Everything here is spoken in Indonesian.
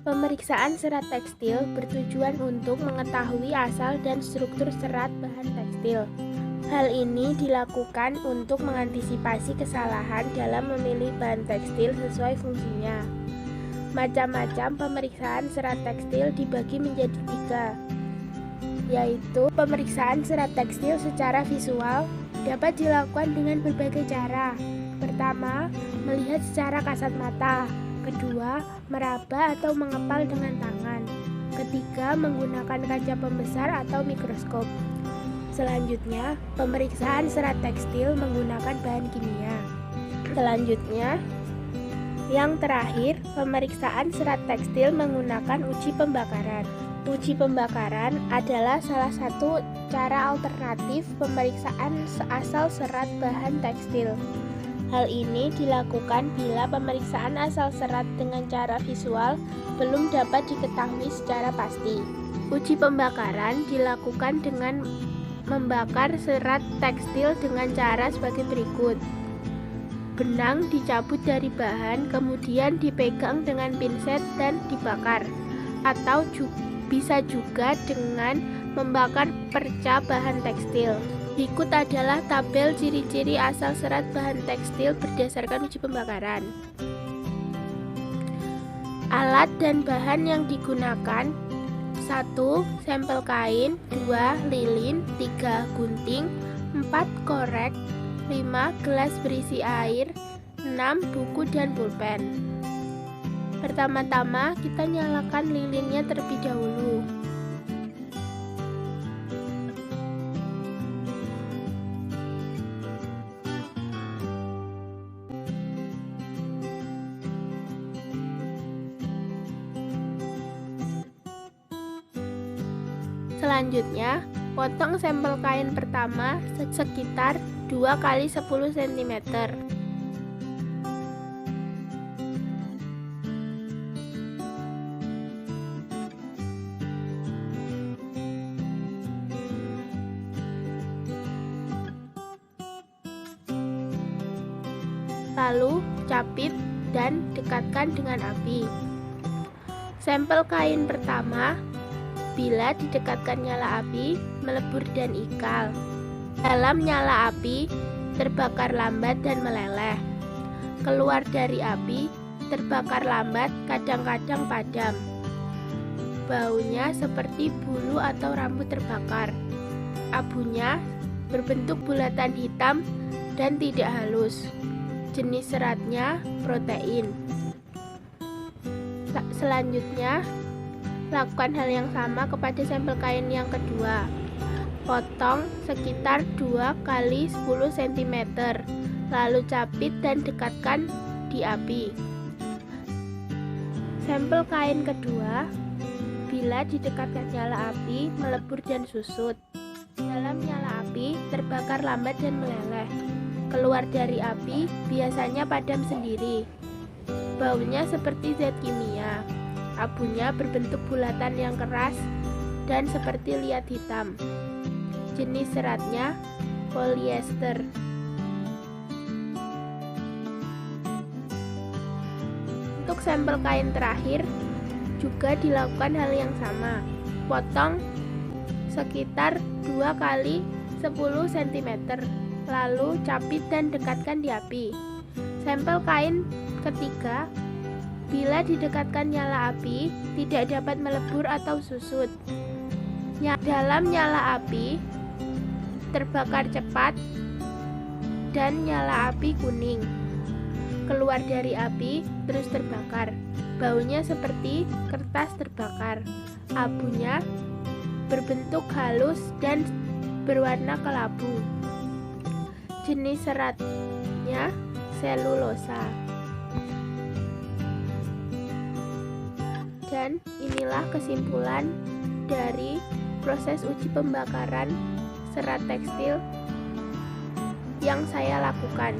Pemeriksaan serat tekstil bertujuan untuk mengetahui asal dan struktur serat bahan tekstil. Hal ini dilakukan untuk mengantisipasi kesalahan dalam memilih bahan tekstil sesuai fungsinya. Macam-macam pemeriksaan serat tekstil dibagi menjadi 3, yaitu pemeriksaan serat tekstil secara visual dapat dilakukan dengan berbagai cara. Pertama, melihat secara kasat mata. Kedua, meraba atau mengepal dengan tangan. Ketiga, menggunakan kaca pembesar atau mikroskop. Selanjutnya, pemeriksaan serat tekstil menggunakan bahan kimia. Selanjutnya, yang terakhir, pemeriksaan serat tekstil menggunakan uji pembakaran. Uji pembakaran adalah salah satu cara alternatif pemeriksaan asal serat bahan tekstil. Hal ini dilakukan bila pemeriksaan asal serat dengan cara visual belum dapat diketahui secara pasti. Uji pembakaran dilakukan dengan membakar serat tekstil dengan cara sebagai berikut. Benang dicabut dari bahan, kemudian dipegang dengan pinset dan dibakar, atau bisa juga dengan membakar perca bahan tekstil. Berikut adalah tabel ciri-ciri asal serat bahan tekstil berdasarkan uji pembakaran. Alat dan bahan yang digunakan: 1. Sampel kain, 2. Lilin, 3. Gunting, 4. Korek, 5. Gelas berisi air, 6. Buku dan pulpen. Pertama-tama kita nyalakan lilinnya terlebih dahulu. Selanjutnya, potong sampel kain pertama sekitar 2 x 10 cm. Lalu, capit dan dekatkan dengan api. Sampel kain pertama, bila didekatkan nyala api, melebur dan ikal. Dalam nyala api, terbakar lambat dan meleleh. Keluar dari api, terbakar lambat, kadang-kadang padam. Baunya seperti bulu atau rambut terbakar. Abunya berbentuk bulatan hitam dan tidak halus. Jenis seratnya protein. Selanjutnya, lakukan hal yang sama kepada sampel kain yang kedua. Potong sekitar 2 x 10 cm, lalu capit dan dekatkan di api. Sampel kain kedua, bila didekatkan nyala api, melebur dan susut. Dalam nyala api, terbakar lambat dan meleleh. Keluar dari api, biasanya padam sendiri. Baunya seperti zat kimia. Abunya berbentuk bulatan yang keras dan seperti liat hitam. Jenis seratnya polyester. Untuk sampel kain terakhir juga dilakukan hal yang sama. Potong sekitar 2 x 10 cm, lalu capit dan dekatkan di api. Sampel kain ketiga, bila didekatkan nyala api, tidak dapat melebur atau susut. Dalam nyala api, terbakar cepat dan nyala api kuning. Keluar dari api, terus terbakar. Baunya seperti kertas terbakar. Abunya berbentuk halus dan berwarna kelabu. Jenis seratnya selulosa. Dan inilah kesimpulan dari proses uji pembakaran serat tekstil yang saya lakukan.